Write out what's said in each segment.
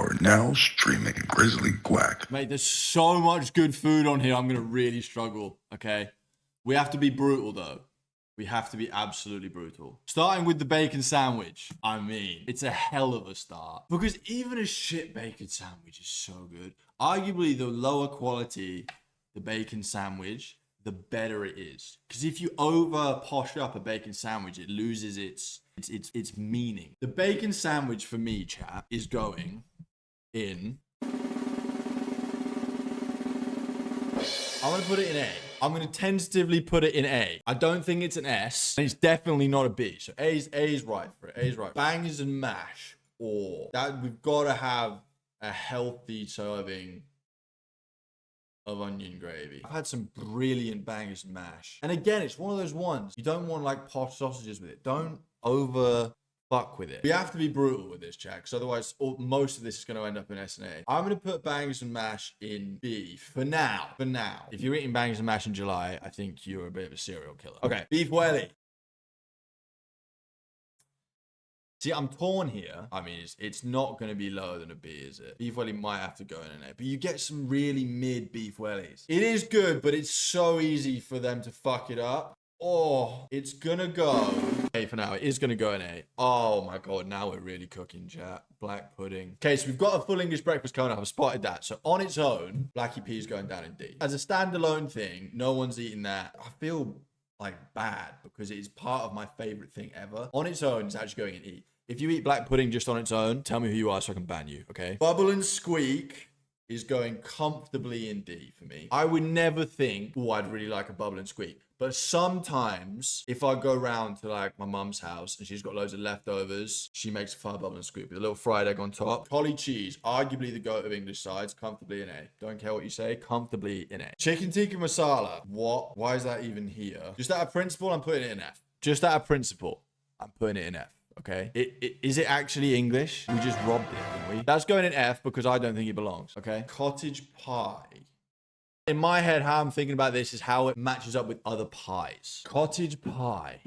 are now streaming GrizzlyGuac. Mate, there's so much good food on here. I'm going to really struggle, okay? We have to be brutal, though. We have to be absolutely brutal. Starting with the bacon sandwich. I mean, it's a hell of a start. Because even a shit bacon sandwich is so good. Arguably, the lower quality the bacon sandwich, the better it is. Because if you over posh up a bacon sandwich, it loses its meaning. The bacon sandwich for me, chat, is going in. I'm going to put it in A. I'm going to tentatively put it in A. I don't think it's an S. And it's definitely not a B. So A is right for it. A is right. Bangers and mash. Or that we've got to have a healthy serving of onion gravy. I've had some brilliant bangers and mash. And again, it's one of those ones. You don't want like posh sausages with it. Don't over fuck with it. We have to be brutal with this, chat, because otherwise most of this is going to end up in S and A. I'm going to put bangers and mash in B for now. For now. If you're eating bangers and mash in July, I think you're a bit of a serial killer. Okay, beef welly. See, I'm torn here. I mean, it's not going to be lower than a B, is it? Beef welly might have to go in an A, but you get some really mid beef wellies. It is good, but it's so easy for them to fuck it up. Oh, it's gonna go A for now. It is gonna go in A. Oh my god, now we're really cooking, chat. Black pudding. Okay, so we've got a full English breakfast coming up. I've spotted that. So on its own, Blackie P is going down in D. As a standalone thing, no one's eating that. I feel like bad because it is part of my favorite thing ever. On its own, it's actually going in E. If you eat black pudding just on its own, tell me who you are so I can ban you, okay? Bubble and squeak is going comfortably in D for me. I would never think, oh, I'd really like a bubble and squeak. But sometimes, if I go round to like my mum's house and she's got loads of leftovers, she makes a fire bubble and squeak with a little fried egg on top. Collie cheese, arguably the goat of English sides, comfortably in A. Don't care what you say, comfortably in A. Chicken tikka masala, what? Why is that even here? Just out of principle, I'm putting it in F. Just out of principle, I'm putting it in F. Okay, is it actually English? We just robbed it, didn't we? That's going in F because I don't think it belongs. Okay, cottage pie. In my head, how I'm thinking about this is how it matches up with other pies. Cottage pie.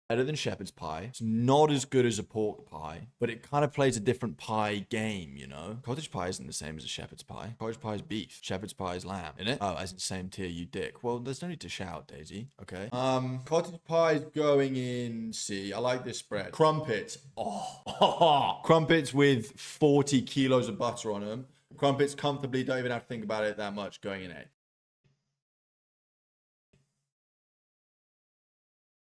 Better than shepherd's pie. It's not as good as a pork pie, but it kind of plays a different pie game, you know? Cottage pie isn't the same as a shepherd's pie. Cottage pie is beef. Shepherd's pie is lamb, isn't it? Oh, as in same tier, you dick. Well, there's no need to shout, Daisy. Okay. Cottage pie is going in C. I like this spread. Crumpets. Oh. Crumpets with 40 kilos of butter on them. Crumpets comfortably, don't even have to think about it that much, going in A.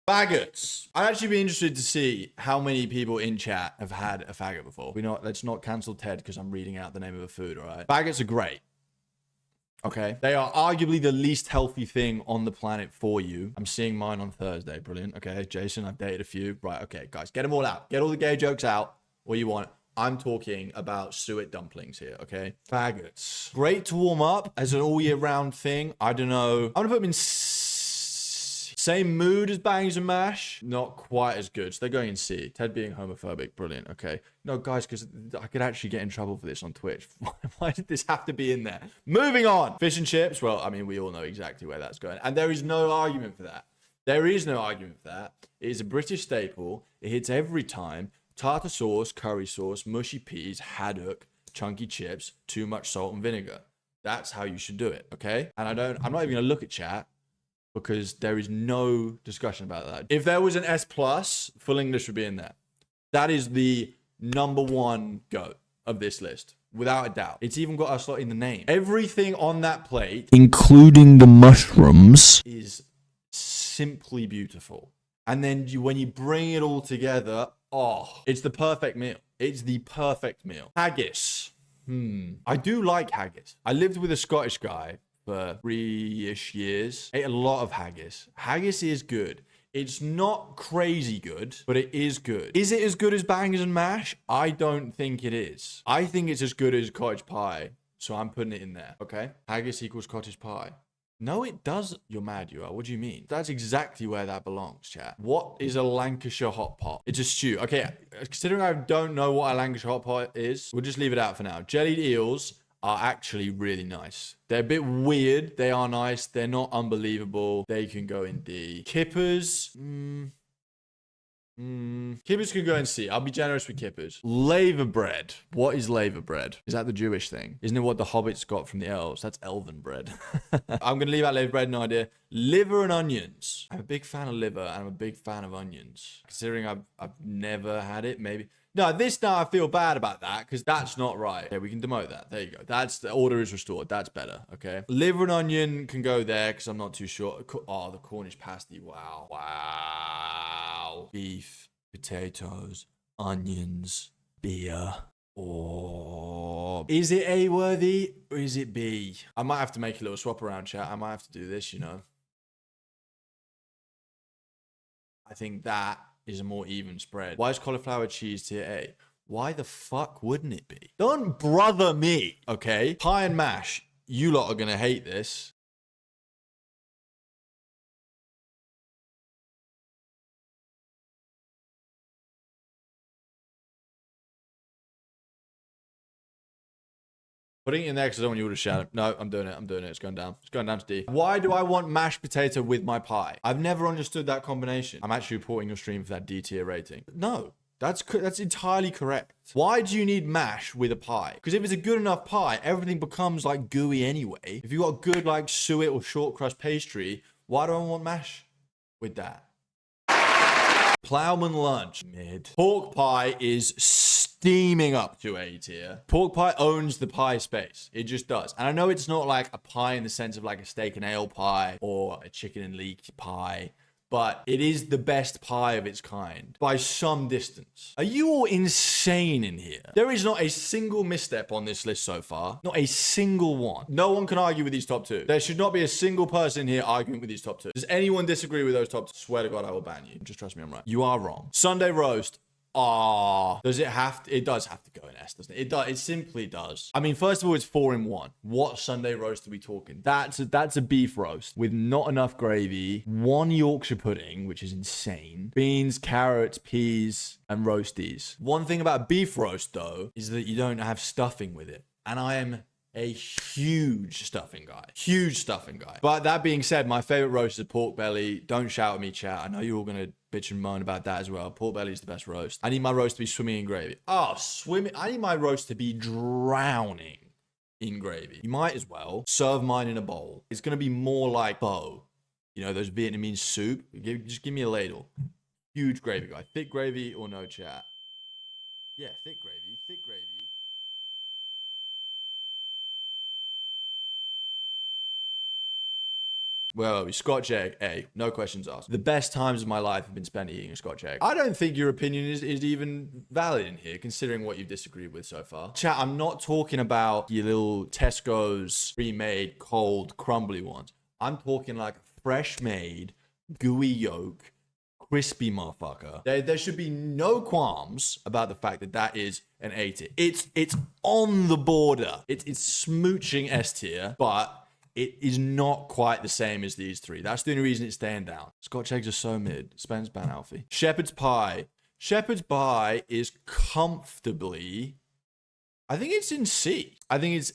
Faggots. I'd actually be interested to see how many people in chat have had a faggot before. Let's not cancel Ted because I'm reading out the name of a food, all right? Faggots are great. Okay. They are arguably the least healthy thing on the planet for you. I'm seeing mine on Thursday. Brilliant. Okay. Jason, I've dated a few. Right. Okay, guys, get them all out. Get all the gay jokes out. What you want. I'm talking about suet dumplings here, okay? Faggots. Great to warm up as an all year round thing. I don't know. I'm gonna put them in same mood as bangers and mash. Not quite as good. So they're going in C. Ted being homophobic. Brilliant. Okay. No, guys, because I could actually get in trouble for this on Twitch. Why did this have to be in there? Moving on. Fish and chips. Well, I mean, we all know exactly where that's going. And there is no argument for that. There is no argument for that. It is a British staple. It hits every time. Tartar sauce, curry sauce, mushy peas, haddock, chunky chips, too much salt and vinegar. That's how you should do it, okay? And I'm not even gonna look at chat because there is no discussion about that. If there was an S plus, full English would be in there. That is the number one goat of this list, without a doubt. It's even got a slot in the name. Everything on that plate, including the mushrooms, is simply beautiful. And then when you bring it all together, oh, it's the perfect meal. It's the perfect meal. Haggis. I do like haggis. I lived with a Scottish guy for 3-ish years. Ate a lot of haggis. Haggis is good. It's not crazy good, but it is good. Is it as good as bangers and mash? I don't think it is. I think it's as good as cottage pie. So I'm putting it in there, okay? Haggis equals cottage pie. No, it does. You're mad, you are. What do you mean? That's exactly where that belongs, chat. What is a Lancashire hot pot? It's a stew. Okay, considering I don't know what a Lancashire hot pot is, we'll just leave it out for now. Jellied eels are actually really nice. They're a bit weird. They are nice. They're not unbelievable. They can go in D. Kippers. Kippers can go and see. I'll be generous with kippers. Laver bread. What is laver bread? Is that the Jewish thing? Isn't it what the hobbits got from the elves? That's elven bread. I'm going to leave out laver bread, no idea. Liver and onions. I'm a big fan of liver and I'm a big fan of onions. Considering I've never had it, maybe. No, this now I feel bad about that because that's not right. Okay, we can demote that. There you go. That's the order is restored. That's better. Okay. Liver and onion can go there because I'm not too sure. Oh, the Cornish pasty. Wow. Wow. Beef, potatoes, onions, beer. Oh. Is it A worthy or is it B? I might have to make a little swap around, chat. I might have to do this, you know. I think that is a more even spread. Why is cauliflower cheese tier A? Why the fuck wouldn't it be? Don't brother me, okay? Pie and mash. You lot are gonna hate this. Putting it in there because I don't want you all to shout it. No, I'm doing it. I'm doing it. It's going down. It's going down to D. Why do I want mashed potato with my pie? I've never understood that combination. I'm actually reporting your stream for that D tier rating. No, that's entirely correct. Why do you need mash with a pie? Because if it's a good enough pie, everything becomes like gooey anyway. If you got good like suet or short crust pastry, why do I want mash with that? Plowman lunch. Mid. Pork pie is steaming up to A tier. Pork pie owns the pie space. It just does. And I know it's not like a pie in the sense of like a steak and ale pie or a chicken and leek pie, but it is the best pie of its kind by some distance. Are you all insane in here? There is not a single misstep on this list so far. Not a single one. No one can argue with these top two. There should not be a single person here arguing with these top two. Does anyone disagree with those top two? Swear to God, I will ban you. Just trust me, I'm right. You are wrong. Sunday roast. Does it have to? It does have to go in S, doesn't it? It does. It simply does. I mean, first of all, it's 4 in 1. What Sunday roast are we talking? That's a beef roast with not enough gravy, 1 Yorkshire pudding, which is insane, beans, carrots, peas, and roasties. One thing about beef roast though is that you don't have stuffing with it, and I am a huge stuffing guy. Huge stuffing guy. But that being said, my favorite roast is pork belly. Don't shout at me, chat. I know you're all gonna bitch and moan about that as well. Pork belly is the best roast. I need my roast to be swimming in gravy. Oh, swimming. I need my roast to be drowning in gravy. You might as well serve mine in a bowl. It's gonna be more like pho. You know, those Vietnamese soup. Just give me a ladle. Huge gravy guy. Thick gravy or no, chat? Yeah, thick gravy. Thick gravy. Well, Scotch egg, A. No questions asked. The best times of my life have been spent eating a Scotch egg. I don't think your opinion is even valid in here, considering what you've disagreed with so far. Chat, I'm not talking about your little Tesco's pre-made, cold, crumbly ones. I'm talking like fresh-made, gooey yolk, crispy motherfucker. There should be no qualms about the fact that that is an A tier. It's on the border. It's smooching S tier, but it is not quite the same as these three. That's the only reason it's staying down. Scotch eggs are so mid. Spence ban Alfie. Shepherd's pie. Shepherd's pie is comfortably, I think it's in C. I think it's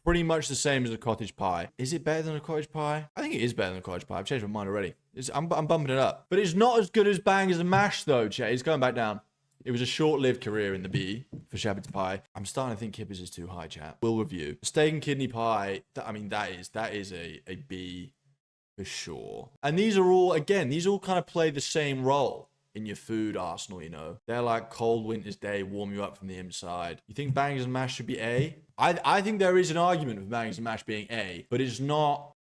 pretty much the same as a cottage pie. Is it better than a cottage pie? I think it is better than a cottage pie. I've changed my mind already. I'm bumping it up. But it's not as good as bangers and mash though, chat. It's going back down. It was a short-lived career in the B for shepherd's pie. I'm starting to think kippers is too high, chat. We'll review. Steak and kidney pie, I mean, that is a B for sure. And these are all, again, these all kind of play the same role in your food arsenal, you know? They're like cold winter's day, warm you up from the inside. You think bangers and mash should be A? I think there is an argument for bangers and mash being A, but it's not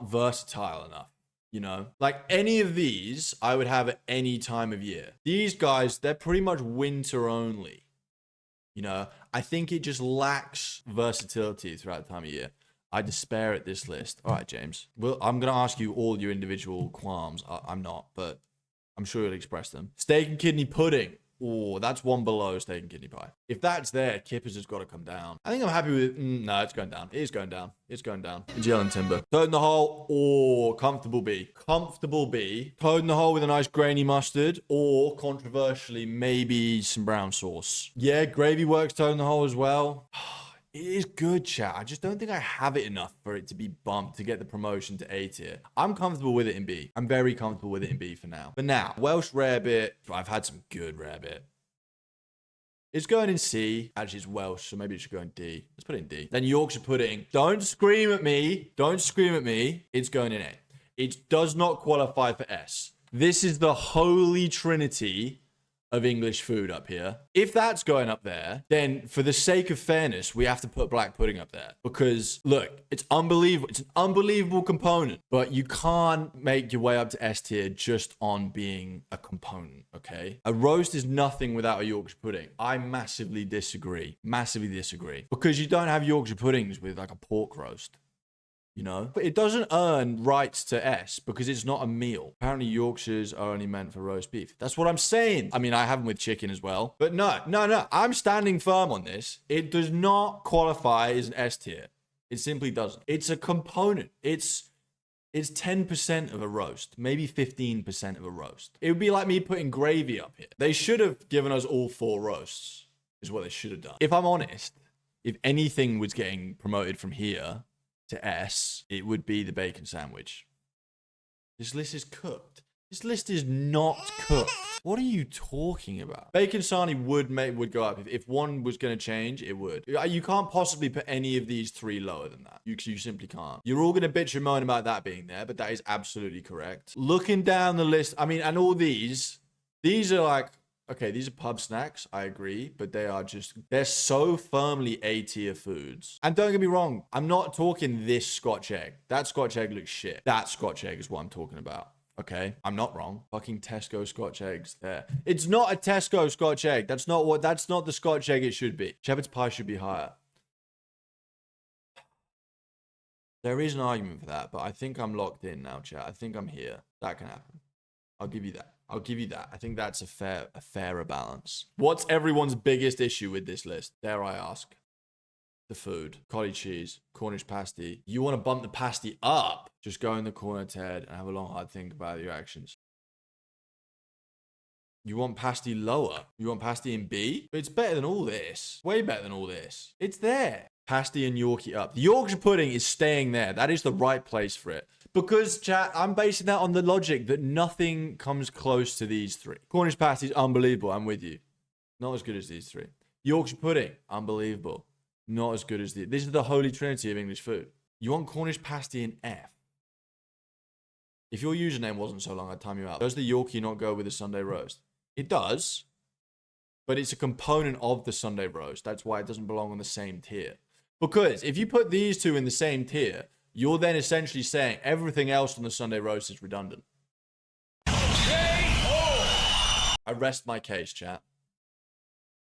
versatile enough. You know, like any of these, I would have at any time of year. These guys, they're pretty much winter only. You know, I think it just lacks versatility throughout the time of year. I despair at this list. All right, James. Well, I'm going to ask you all your individual qualms. I'm not, but I'm sure you'll express them. Steak and kidney pudding. Oh, that's one below steak and kidney pie. If that's there, kippers has got to come down. I think I'm happy with, no, it's going down. It is going down. It's going down. Gel and timber. Toad in the hole or comfortable B. Comfortable B. Toad in the hole with a nice grainy mustard or controversially, maybe some brown sauce. Yeah, gravy works toad in the hole as well. It is good, chat. I just don't think I have it enough for it to be bumped to get the promotion to A tier. I'm comfortable with it in B. I'm very comfortable with it in B for now. But now, Welsh rarebit. I've had some good rarebit. It's going in C. Actually, it's Welsh, so maybe it should go in D. Let's put it in D. Then Yorkshire pudding. Don't scream at me. Don't scream at me. It's going in A. It does not qualify for S. This is the holy trinity of English food up here. If that's going up there, then for the sake of fairness, we have to put black pudding up there. Because look, it's unbelievable. It's an unbelievable component, but you can't make your way up to S tier just on being a component, okay? A roast is nothing without a Yorkshire pudding. I massively disagree. Massively disagree. Because you don't have Yorkshire puddings with like a pork roast. You know, but it doesn't earn rights to S because it's not a meal. Apparently Yorkshires are only meant for roast beef. That's what I'm saying. I mean, I have them with chicken as well, but no, I'm standing firm on this. It does not qualify as an S tier. It simply doesn't. It's a component. It's 10% of a roast, maybe 15% of a roast. It would be like me putting gravy up here. They should have given us all 4 roasts is what they should have done. If I'm honest, if anything was getting promoted from here to S, it would be the bacon sandwich. This list is cooked. This list is not cooked. What are you talking about? Bacon sarnie would go up. If one was going to change, it would. You can't possibly put any of these 3 lower than that. You simply can't. You're all going to bitch and moan about that being there, but that is absolutely correct. Looking down the list, I mean, and all these are like, okay, these are pub snacks, I agree, but they're so firmly A tier foods. And don't get me wrong, I'm not talking this Scotch egg. That Scotch egg looks shit. That Scotch egg is what I'm talking about. Okay, I'm not wrong. Fucking Tesco Scotch eggs there. It's not a Tesco Scotch egg. That's not the Scotch egg it should be. Shepherd's pie should be higher. There is an argument for that, but I think I'm locked in now, chat. I think I'm here. That can happen. I'll give you that. I think that's a fairer balance. What's everyone's biggest issue with this list? Dare I ask? The food. Cottage cheese. Cornish pasty. You want to bump the pasty up? Just go in the corner, Ted, and have a long, hard think about your actions. You want pasty lower? You want pasty in B? But it's better than all this. Way better than all this. It's there. Pasty and Yorkie up. The Yorkshire pudding is staying there. That is the right place for it. Because, chat, I'm basing that on the logic that nothing comes close to these 3. Cornish pasty is unbelievable. I'm with you. Not as good as these 3. Yorkshire pudding, unbelievable. Not as good as these. This is the holy trinity of English food. You want Cornish pasty in F. If your username wasn't so long, I'd time you out. Does the Yorkie not go with the Sunday roast? It does. But it's a component of the Sunday roast. That's why it doesn't belong on the same tier. Because if you put these 2 in the same tier, you're then essentially saying everything else on the Sunday roast is redundant. I rest my case, chat.